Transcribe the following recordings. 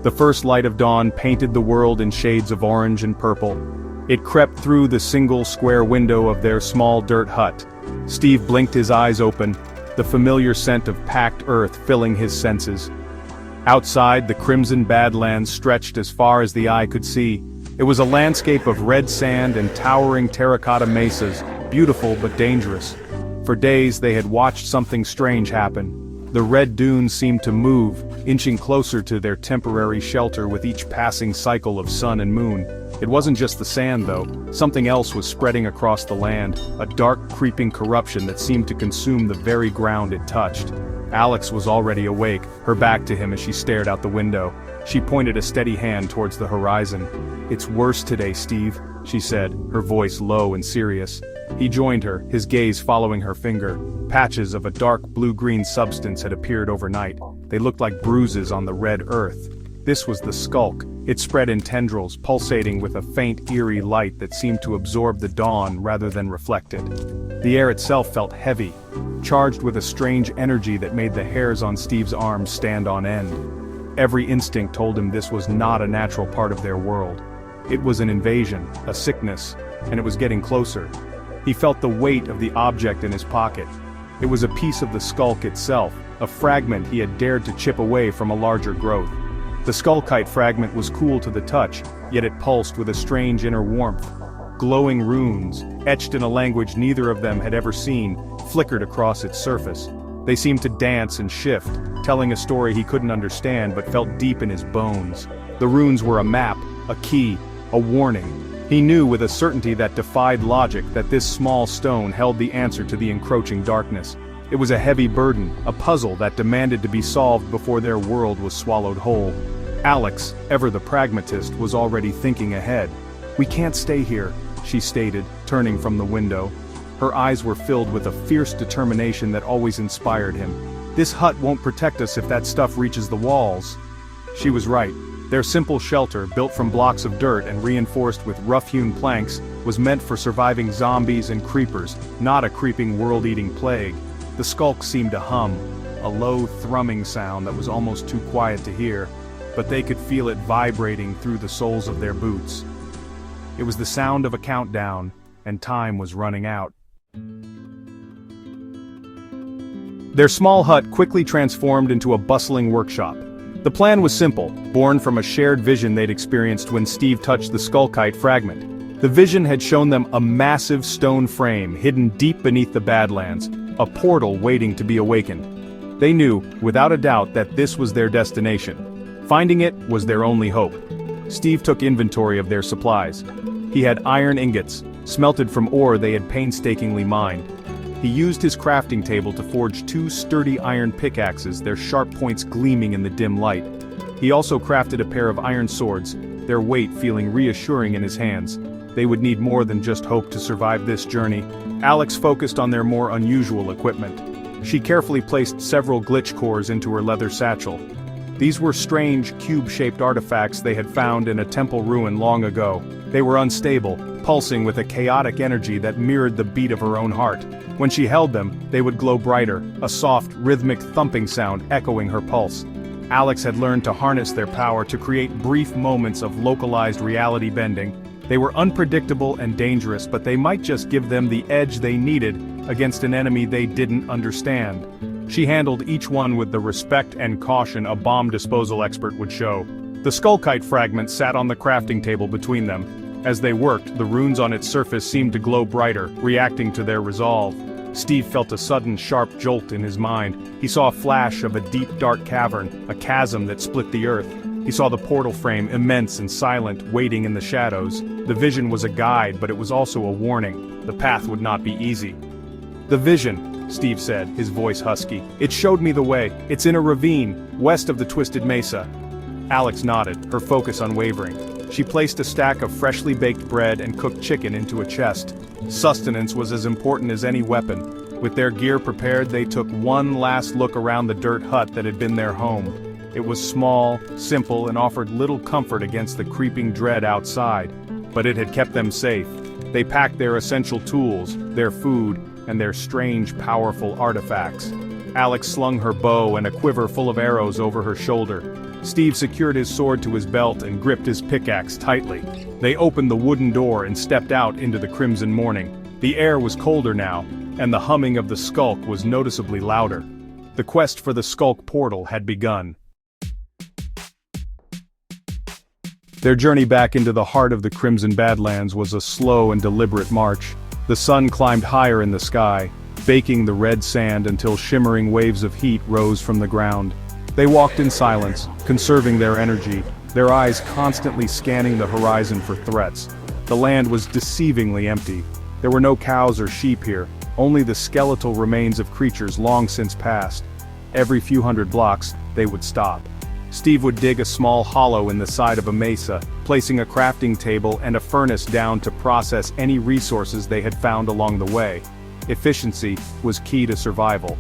The first light of dawn painted the world in shades of orange and purple. It crept through the single square window of their small dirt hut. Steve blinked his eyes open, the familiar scent of packed earth filling his senses. Outside, the Crimson Badlands stretched as far as the eye could see. It was a landscape of red sand and towering terracotta mesas, beautiful but dangerous. For days they had watched something strange happen. The red dunes seemed to move, inching closer to their temporary shelter with each passing cycle of sun and moon. It wasn't just the sand though, something else was spreading across the land, a dark creeping corruption that seemed to consume the very ground it touched. Alex was already awake, her back to him as she stared out the window. She pointed a steady hand towards the horizon. "It's worse today, Steve," she said, her voice low and serious. He joined her, his gaze following her finger. Patches of a dark blue-green substance had appeared overnight. They looked like bruises on the red earth. This was the Sculk. It spread in tendrils, pulsating with a faint eerie light that seemed to absorb the dawn rather than reflect it. The air itself felt heavy, charged with a strange energy that made the hairs on Steve's arms stand on end. Every instinct told him this was not a natural part of their world. It was an invasion, a sickness, and it was getting closer. He felt the weight of the object in his pocket. It was a piece of the Sculk itself, a fragment he had dared to chip away from a larger growth. The Sculkite fragment was cool to the touch, yet it pulsed with a strange inner warmth. Glowing runes, etched in a language neither of them had ever seen, flickered across its surface. They seemed to dance and shift, telling a story he couldn't understand but felt deep in his bones. The runes were a map, a key, a warning. He knew with a certainty that defied logic that this small stone held the answer to the encroaching darkness. It was a heavy burden, a puzzle that demanded to be solved before their world was swallowed whole. Alex, ever the pragmatist, was already thinking ahead. "We can't stay here," she stated, turning from the window. Her eyes were filled with a fierce determination that always inspired him. "This hut won't protect us if that stuff reaches the walls." She was right. Their simple shelter, built from blocks of dirt and reinforced with rough-hewn planks, was meant for surviving zombies and creepers, not a creeping world-eating plague. The Sculk seemed to hum, a low thrumming sound that was almost too quiet to hear, but they could feel it vibrating through the soles of their boots. It was the sound of a countdown, and time was running out. Their small hut quickly transformed into a bustling workshop. The plan was simple, born from a shared vision they'd experienced when Steve touched the Sculkite fragment. The vision had shown them a massive stone frame hidden deep beneath the Badlands, a portal waiting to be awakened. They knew, without a doubt, that this was their destination. Finding it was their only hope. Steve took inventory of their supplies. He had iron ingots, smelted from ore they had painstakingly mined. He used his crafting table to forge 2 sturdy iron pickaxes, their sharp points gleaming in the dim light. He also crafted a pair of iron swords, their weight feeling reassuring in his hands. They would need more than just hope to survive this journey. Alex focused on their more unusual equipment. She carefully placed several glitch cores into her leather satchel. These were strange, cube-shaped artifacts they had found in a temple ruin long ago. They were unstable, pulsing with a chaotic energy that mirrored the beat of her own heart. When she held them, they would glow brighter, a soft, rhythmic thumping sound echoing her pulse. Alex had learned to harness their power to create brief moments of localized reality bending. They were unpredictable and dangerous, but they might just give them the edge they needed against an enemy they didn't understand. She handled each one with the respect and caution a bomb disposal expert would show. The Sculkite fragment sat on the crafting table between them. As they worked, the runes on its surface seemed to glow brighter, reacting to their resolve. Steve felt a sudden sharp jolt in his mind. He saw a flash of a deep dark cavern, a chasm that split the earth. He saw the portal frame, immense and silent, waiting in the shadows. The vision was a guide, but it was also a warning. The path would not be easy. "The vision," Steve said, his voice husky. "It showed me the way. It's in a ravine, west of the Twisted Mesa." Alex nodded, her focus unwavering. She placed a stack of freshly baked bread and cooked chicken into a chest. Sustenance was as important as any weapon. With their gear prepared, they took one last look around the dirt hut that had been their home. It was small, simple, and offered little comfort against the creeping dread outside, but it had kept them safe. They packed their essential tools, their food, and their strange, powerful artifacts. Alex slung her bow and a quiver full of arrows over her shoulder. Steve secured his sword to his belt and gripped his pickaxe tightly. They opened the wooden door and stepped out into the crimson morning. The air was colder now, and the humming of the Sculk was noticeably louder. The quest for the Sculk Portal had begun. Their journey back into the heart of the Crimson Badlands was a slow and deliberate march. The sun climbed higher in the sky, baking the red sand until shimmering waves of heat rose from the ground. They walked in silence, conserving their energy, their eyes constantly scanning the horizon for threats. The land was deceivingly empty. There were no cows or sheep here, only the skeletal remains of creatures long since passed. Every few hundred blocks, they would stop. Steve would dig a small hollow in the side of a mesa, placing a crafting table and a furnace down to process any resources they had found along the way. Efficiency was key to survival.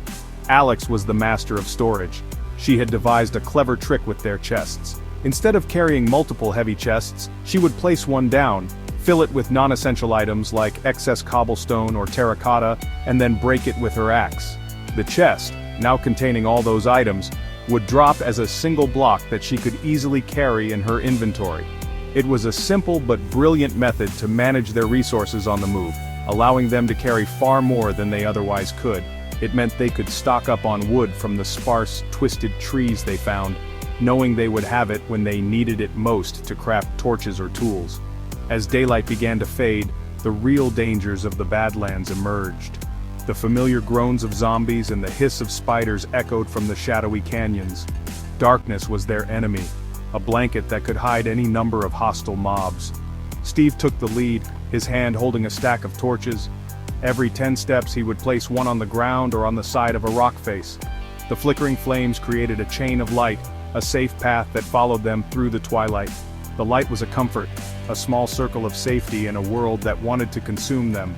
Alex was the master of storage. She had devised a clever trick with their chests. Instead of carrying multiple heavy chests, she would place one down, fill it with non-essential items like excess cobblestone or terracotta, and then break it with her axe. The chest, now containing all those items, would drop as a single block that she could easily carry in her inventory. It was a simple but brilliant method to manage their resources on the move, allowing them to carry far more than they otherwise could. It meant they could stock up on wood from the sparse, twisted trees they found, knowing they would have it when they needed it most to craft torches or tools. As daylight began to fade, the real dangers of the Badlands emerged. The familiar groans of zombies and the hiss of spiders echoed from the shadowy canyons. Darkness was their enemy, a blanket that could hide any number of hostile mobs. Steve took the lead, his hand holding a stack of torches. Every 10 steps he would place one on the ground or on the side of a rock face. The flickering flames created a chain of light, a safe path that followed them through the twilight. The light was a comfort, a small circle of safety in a world that wanted to consume them.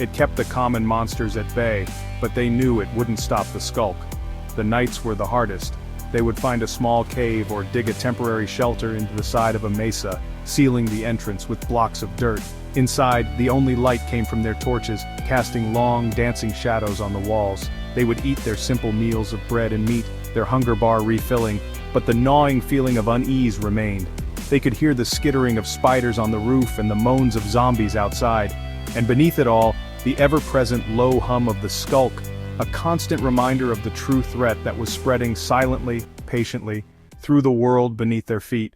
It kept the common monsters at bay, but they knew it wouldn't stop the Sculk. The nights were the hardest. They would find a small cave or dig a temporary shelter into the side of a mesa, sealing the entrance with blocks of dirt. Inside, the only light came from their torches, casting long, dancing shadows on the walls. They would eat their simple meals of bread and meat, their hunger bar refilling, but the gnawing feeling of unease remained. They could hear the skittering of spiders on the roof and the moans of zombies outside. And beneath it all, the ever-present low hum of the Sculk, a constant reminder of the true threat that was spreading silently, patiently, through the world beneath their feet.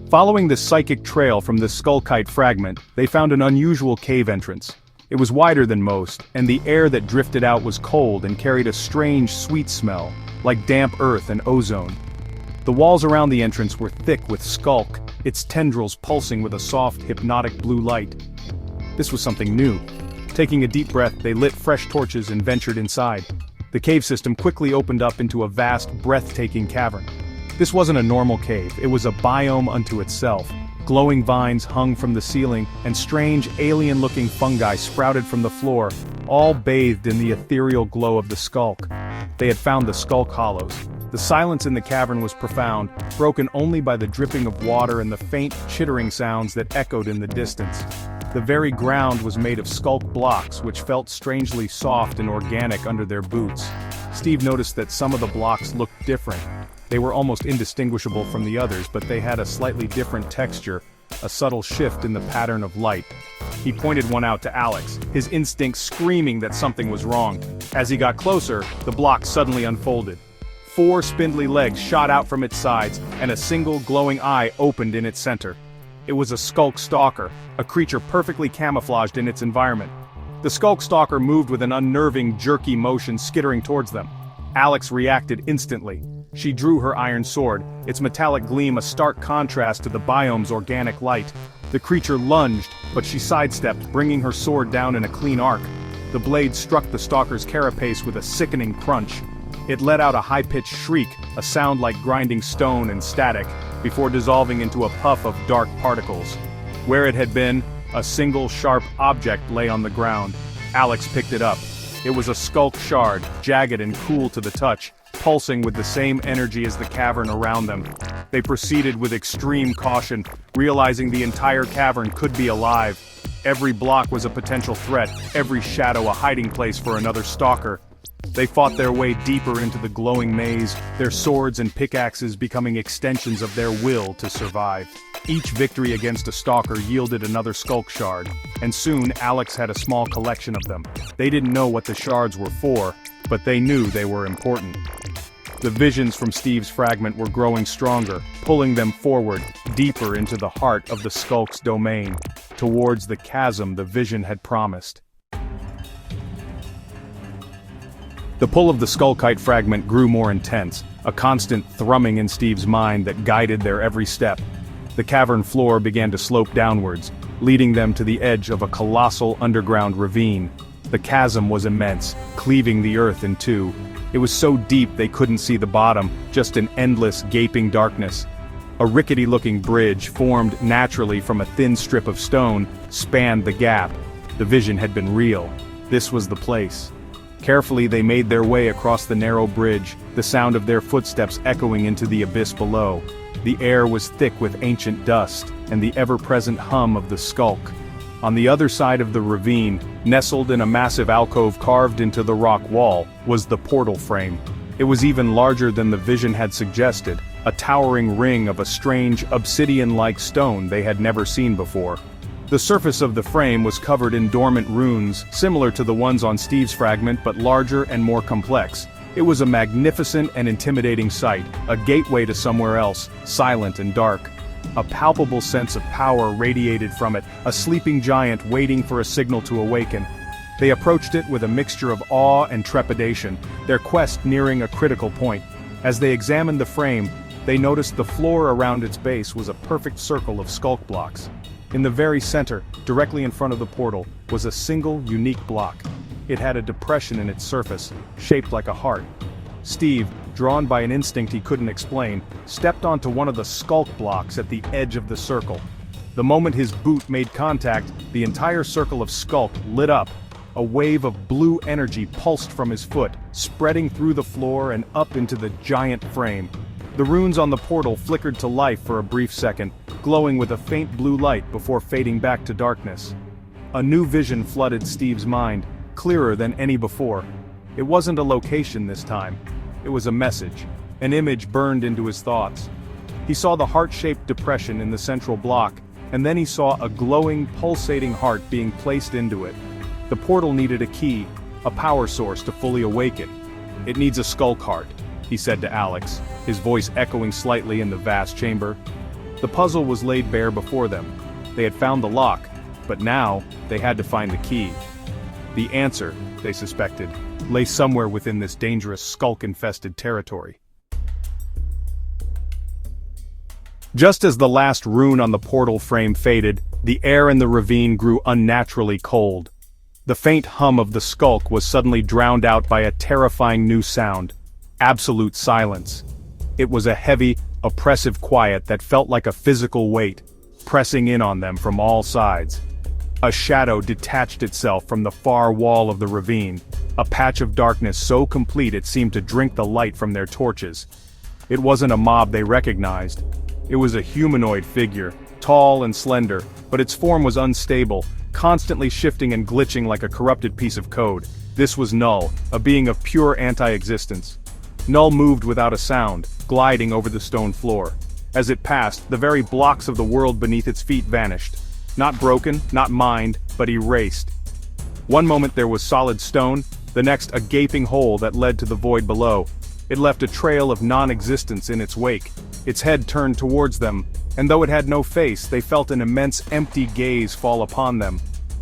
Following the psychic trail from the Sculkite fragment, they found an unusual cave entrance. It was wider than most, and the air that drifted out was cold and carried a strange, sweet smell, like damp earth and ozone. The walls around the entrance were thick with Sculk, its tendrils pulsing with a soft, hypnotic blue light. This was something new. Taking a deep breath, they lit fresh torches and ventured inside. The cave system quickly opened up into a vast, breathtaking cavern. This wasn't a normal cave, it was a biome unto itself. Glowing vines hung from the ceiling, and strange, alien-looking fungi sprouted from the floor, all bathed in the ethereal glow of the Sculk. They had found the Sculk Hollows. The silence in the cavern was profound, broken only by the dripping of water and the faint, chittering sounds that echoed in the distance. The very ground was made of Sculk blocks, which felt strangely soft and organic under their boots. Steve noticed that some of the blocks looked different. They were almost indistinguishable from the others, but they had a slightly different texture, a subtle shift in the pattern of light. He pointed one out to Alex, his instinct screaming that something was wrong. As he got closer, the block suddenly unfolded. 4 spindly legs shot out from its sides, and a single glowing eye opened in its center. It was a Sculk Stalker, a creature perfectly camouflaged in its environment. The Sculk Stalker moved with an unnerving, jerky motion, skittering towards them. Alex reacted instantly. She drew her iron sword, its metallic gleam a stark contrast to the biome's organic light. The creature lunged, but she sidestepped, bringing her sword down in a clean arc. The blade struck the stalker's carapace with a sickening crunch. It let out a high-pitched shriek, a sound like grinding stone and static, before dissolving into a puff of dark particles. Where it had been, a single sharp object lay on the ground. Alex picked it up. It was a Sculk shard, jagged and cool to the touch, pulsing with the same energy as the cavern around them. They proceeded with extreme caution, realizing the entire cavern could be alive. Every block was a potential threat, every shadow a hiding place for another stalker. They fought their way deeper into the glowing maze, their swords and pickaxes becoming extensions of their will to survive. Each victory against a stalker yielded another Sculk shard, and soon Alex had a small collection of them. They didn't know what the shards were for, but they knew they were important. The visions from Steve's fragment were growing stronger, pulling them forward, deeper into the heart of the Skulk's domain, towards the chasm the vision had promised. The pull of the Sculkite fragment grew more intense, a constant thrumming in Steve's mind that guided their every step. The cavern floor began to slope downwards, leading them to the edge of a colossal underground ravine. The chasm was immense, cleaving the earth in two. It was so deep they couldn't see the bottom, just an endless, gaping darkness. A rickety-looking bridge, formed naturally from a thin strip of stone, spanned the gap. The vision had been real. This was the place. Carefully they made their way across the narrow bridge, the sound of their footsteps echoing into the abyss below. The air was thick with ancient dust, and the ever-present hum of the Sculk. On the other side of the ravine, nestled in a massive alcove carved into the rock wall, was the portal frame. It was even larger than the vision had suggested, a towering ring of a strange, obsidian-like stone they had never seen before. The surface of the frame was covered in dormant runes, similar to the ones on Steve's fragment but larger and more complex. It was a magnificent and intimidating sight, a gateway to somewhere else, silent and dark. A palpable sense of power radiated from it, a sleeping giant waiting for a signal to awaken. They approached it with a mixture of awe and trepidation, their quest nearing a critical point. As they examined the frame, they noticed the floor around its base was a perfect circle of Sculk blocks. In the very center, directly in front of the portal, was a single, unique block. It had a depression in its surface, shaped like a heart. Steve, drawn by an instinct he couldn't explain, stepped onto one of the Sculk blocks at the edge of the circle. The moment his boot made contact, the entire circle of Sculk lit up. A wave of blue energy pulsed from his foot, spreading through the floor and up into the giant frame. The runes on the portal flickered to life for a brief second, glowing with a faint blue light before fading back to darkness. A new vision flooded Steve's mind, clearer than any before. It wasn't a location this time. It was a message. An image burned into his thoughts. He saw the heart-shaped depression in the central block, and then he saw a glowing, pulsating heart being placed into it. The portal needed a key, a power source to fully awaken. "It needs a Sculk Heart," he said to Alex, his voice echoing slightly in the vast chamber. The puzzle was laid bare before them. They had found the lock, but now they had to find the key. The answer, they suspected, lay somewhere within this dangerous Sculk-infested territory. Just as the last rune on the portal frame faded, the air in the ravine grew unnaturally cold. The faint hum of the Sculk was suddenly drowned out by a terrifying new sound. Absolute silence. It was a heavy, oppressive quiet that felt like a physical weight, pressing in on them from all sides. A shadow detached itself from the far wall of the ravine, a patch of darkness so complete it seemed to drink the light from their torches. It wasn't a mob they recognized. It was a humanoid figure, tall and slender, but its form was unstable, constantly shifting and glitching like a corrupted piece of code. This was Null, a being of pure anti-existence. Null moved without a sound, gliding over the stone floor. As it passed, the very blocks of the world beneath its feet vanished. Not broken, not mined, but erased. One moment there was solid stone, the next a gaping hole that led to the void below. It left a trail of non-existence in its wake. Its head turned towards them, and though it had no face, they felt an immense empty gaze fall upon them.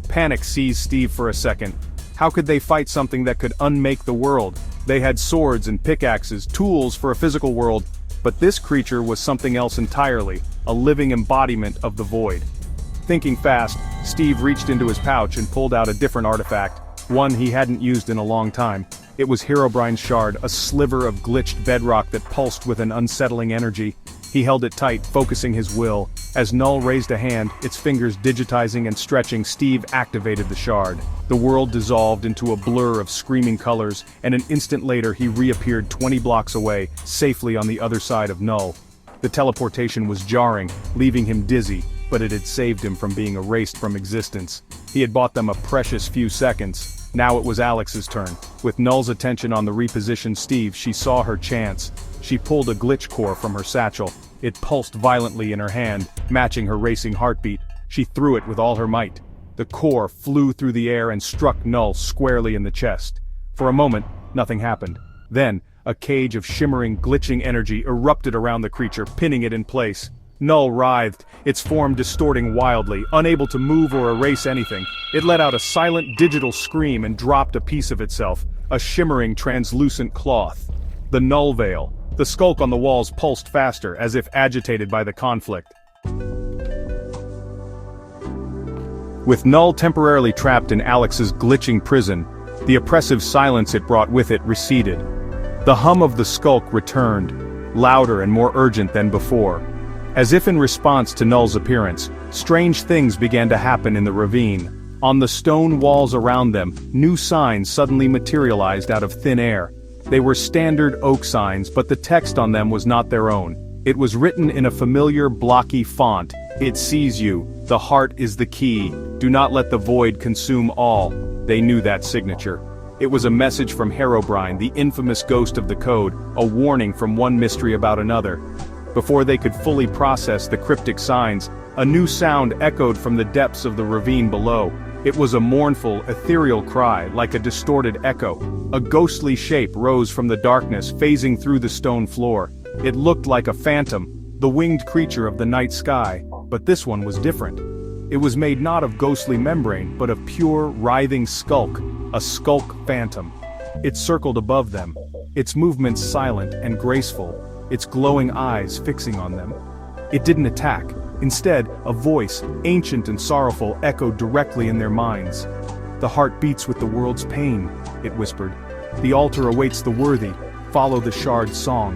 Panic seized Steve for a second. How could they fight something that could unmake the world? They had swords and pickaxes, tools for a physical world, but this creature was something else entirely, a living embodiment of the void. Thinking fast, Steve reached into his pouch and pulled out a different artifact, one he hadn't used in a long time. It was Herobrine's shard, a sliver of glitched bedrock that pulsed with an unsettling energy. He held it tight, focusing his will. As Null raised a hand, its fingers digitizing and stretching, Steve activated the shard. The world dissolved into a blur of screaming colors, and an instant later he reappeared 20 blocks away, safely on the other side of Null. The teleportation was jarring, leaving him dizzy. but it had saved him from being erased from existence. He had bought them a precious few seconds. Now it was Alex's turn. With Null's attention on the repositioned Steve, she saw her chance. She pulled a glitch core from her satchel. It pulsed violently in her hand, matching her racing heartbeat. She threw it with all her might. The core flew through the air and struck Null squarely in the chest. For a moment, nothing happened. Then, a cage of shimmering, glitching energy erupted around the creature, pinning it in place. Null writhed, its form distorting wildly, unable to move or erase anything. It let out a silent digital scream and dropped a piece of itself, a shimmering, translucent cloth. The Null veil. The skulk on the walls pulsed faster, as if agitated by the conflict. With Null temporarily trapped in Alex's glitching prison, the oppressive silence it brought with it receded. The hum of the skulk returned, louder and more urgent than before. As if in response to Null's appearance, strange things began to happen in the ravine. On the stone walls around them, new signs suddenly materialized out of thin air. They were standard oak signs, but the text on them was not their own. It was written in a familiar, blocky font. "It sees you. The heart is the key. Do not let the void consume all." They knew that signature. It was a message from Herobrine, the infamous ghost of the code, a warning from one mystery about another. Before they could fully process the cryptic signs, a new sound echoed from the depths of the ravine below. It was a mournful, ethereal cry, like a distorted echo. A ghostly shape rose from the darkness, phasing through the stone floor. It looked like a phantom, the winged creature of the night sky, but this one was different. It was made not of ghostly membrane, but of pure, writhing skulk, a skulk phantom. It circled above them, its movements silent and graceful, its glowing eyes fixing on them. It didn't attack. Instead, a voice, ancient and sorrowful, echoed directly in their minds. "The heart beats with the world's pain," it whispered. "The altar awaits the worthy. Follow the shard's song."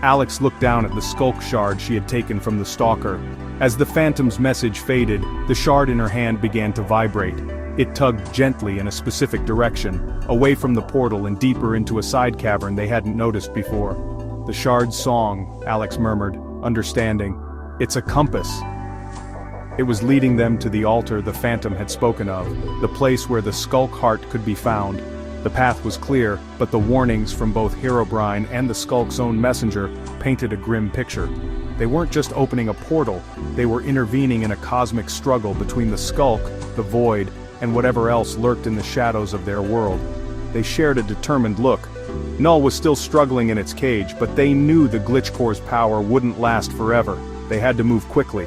Alex looked down at the skulk shard she had taken from the stalker. As the phantom's message faded, the shard in her hand began to vibrate. It tugged gently in a specific direction, away from the portal and deeper into a side cavern they hadn't noticed before. "The shard's song," Alex murmured, understanding. "It's a compass." It was leading them to the altar the phantom had spoken of, the place where the Sculk Heart could be found. The path was clear, but the warnings from both Herobrine and the Skulk's own messenger painted a grim picture. They weren't just opening a portal, they were intervening in a cosmic struggle between the Skulk, the void, and whatever else lurked in the shadows of their world. They shared a determined look. Null was still struggling in its cage, but they knew the glitch core's power wouldn't last forever. They had to move quickly.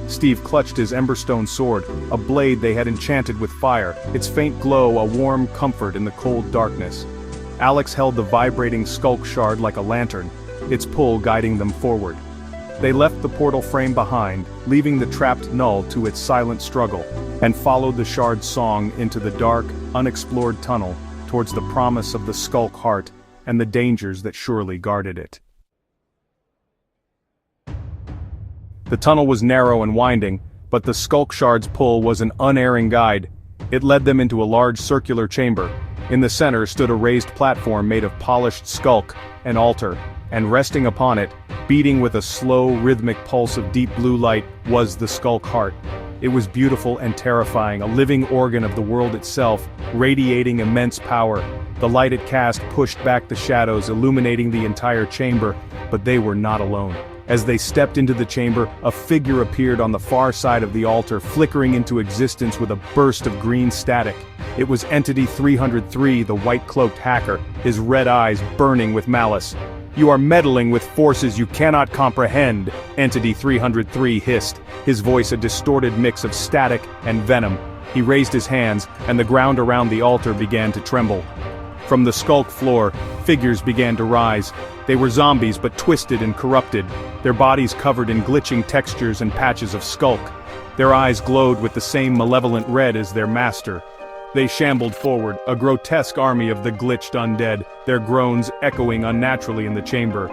Steve clutched his emberstone sword, a blade they had enchanted with fire, its faint glow a warm comfort in the cold darkness. Alex held the vibrating skulk shard like a lantern, its pull guiding them forward. They left the portal frame behind, leaving the trapped Null to its silent struggle, and followed the shard's song into the dark, unexplored tunnel, towards the promise of the Sculk Heart and the dangers that surely guarded it. The tunnel was narrow and winding, but the Skulk Shard's pull was an unerring guide. It led them into a large circular chamber. In the center stood a raised platform made of polished skulk, an altar, and resting upon it, beating with a slow, rhythmic pulse of deep blue light, was the Sculk Heart. It was beautiful and terrifying, a living organ of the world itself, radiating immense power. The light it cast pushed back the shadows, illuminating the entire chamber, but they were not alone. As they stepped into the chamber, a figure appeared on the far side of the altar, flickering into existence with a burst of green static. It was Entity 303, the white-cloaked hacker, his red eyes burning with malice. "You are meddling with forces you cannot comprehend," Entity 303 hissed, his voice a distorted mix of static and venom. He raised his hands, and the ground around the altar began to tremble. From the skulk floor, figures began to rise. They were zombies but twisted and corrupted, their bodies covered in glitching textures and patches of skulk. Their eyes glowed with the same malevolent red as their master. They shambled forward, a grotesque army of the glitched undead, their groans echoing unnaturally in the chamber.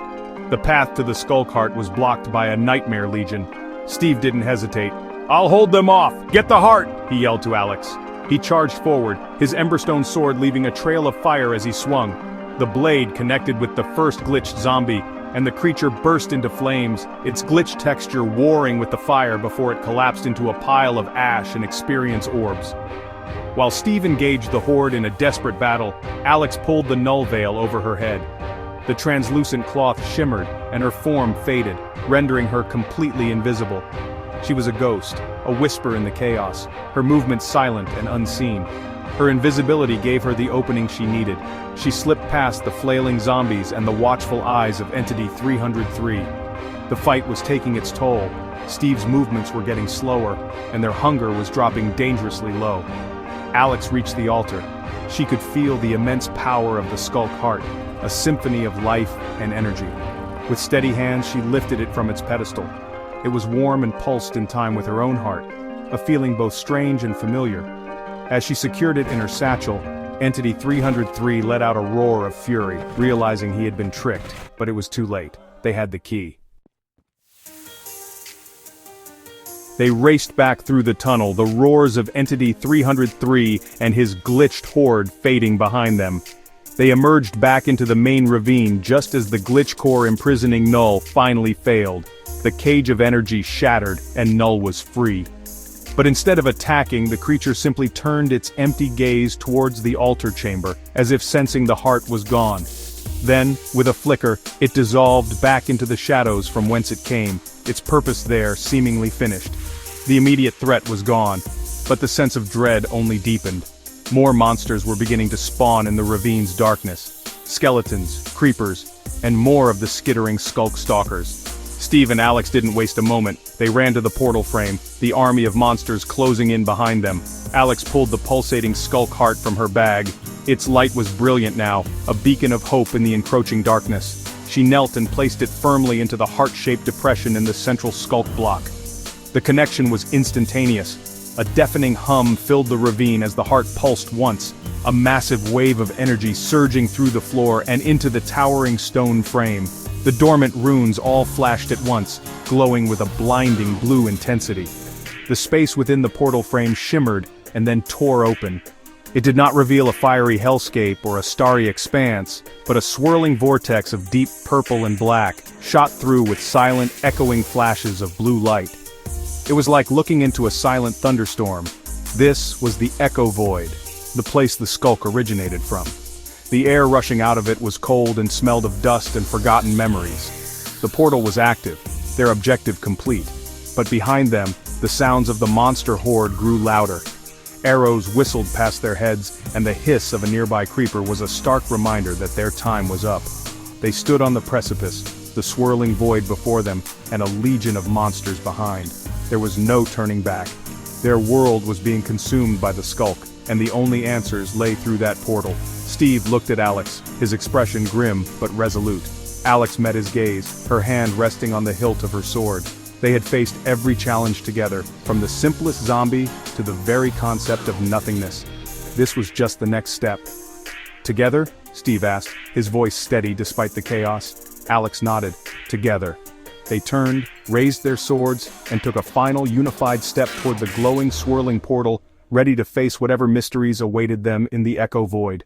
The path to the Skulk Heart was blocked by a nightmare legion. Steve didn't hesitate. "I'll hold them off! Get the heart!" he yelled to Alex. He charged forward, his emberstone sword leaving a trail of fire as he swung. The blade connected with the first glitched zombie, and the creature burst into flames, its glitch texture warring with the fire before it collapsed into a pile of ash and experience orbs. While Steve engaged the horde in a desperate battle, Alex pulled the Null veil over her head. The translucent cloth shimmered, and her form faded, rendering her completely invisible. She was a ghost, a whisper in the chaos, her movements silent and unseen. Her invisibility gave her the opening she needed. She slipped past the flailing zombies and the watchful eyes of Entity 303. The fight was taking its toll. Steve's movements were getting slower, and their hunger was dropping dangerously low. Alex reached the altar. She could feel the immense power of the Sculk Heart, a symphony of life and energy. With steady hands, she lifted it from its pedestal. It was warm and pulsed in time with her own heart, a feeling both strange and familiar. As she secured it in her satchel, Entity 303 let out a roar of fury, realizing he had been tricked, but it was too late. They had the key. They raced back through the tunnel, the roars of Entity 303 and his glitched horde fading behind them. They emerged back into the main ravine just as the glitch core imprisoning Null finally failed. The cage of energy shattered, and Null was free. But instead of attacking, the creature simply turned its empty gaze towards the altar chamber, as if sensing the heart was gone. Then, with a flicker, it dissolved back into the shadows from whence it came, its purpose there seemingly finished. The immediate threat was gone, but the sense of dread only deepened. More monsters were beginning to spawn in the ravine's darkness. Skeletons, creepers, and more of the skittering Sculk Stalkers. Steve and Alex didn't waste a moment. They ran to the portal frame, the army of monsters closing in behind them. Alex pulled the pulsating Sculk Heart from her bag. Its light was brilliant now, a beacon of hope in the encroaching darkness. She knelt and placed it firmly into the heart-shaped depression in the central Sculk block. The connection was instantaneous. A deafening hum filled the ravine as the heart pulsed once, a massive wave of energy surging through the floor and into the towering stone frame. The dormant runes all flashed at once, glowing with a blinding blue intensity. The space within the portal frame shimmered and then tore open. It did not reveal a fiery hellscape or a starry expanse, but a swirling vortex of deep purple and black, shot through with silent, echoing flashes of blue light. It was like looking into a silent thunderstorm. This was the Echo Void, the place the Sculk originated from. The air rushing out of it was cold and smelled of dust and forgotten memories. The portal was active, their objective complete. But behind them, the sounds of the monster horde grew louder. Arrows whistled past their heads, and the hiss of a nearby creeper was a stark reminder that their time was up. They stood on the precipice, the swirling void before them, and a legion of monsters behind. There was no turning back. Their world was being consumed by the Sculk, and the only answers lay through that portal. Steve looked at Alex, his expression grim but resolute. Alex met his gaze, her hand resting on the hilt of her sword. They had faced every challenge together, from the simplest zombie to the very concept of nothingness. This was just the next step. Together? Steve asked, his voice steady despite the chaos. Alex nodded. Together. They turned, raised their swords, and took a final unified step toward the glowing, swirling portal, ready to face whatever mysteries awaited them in the Echo Void.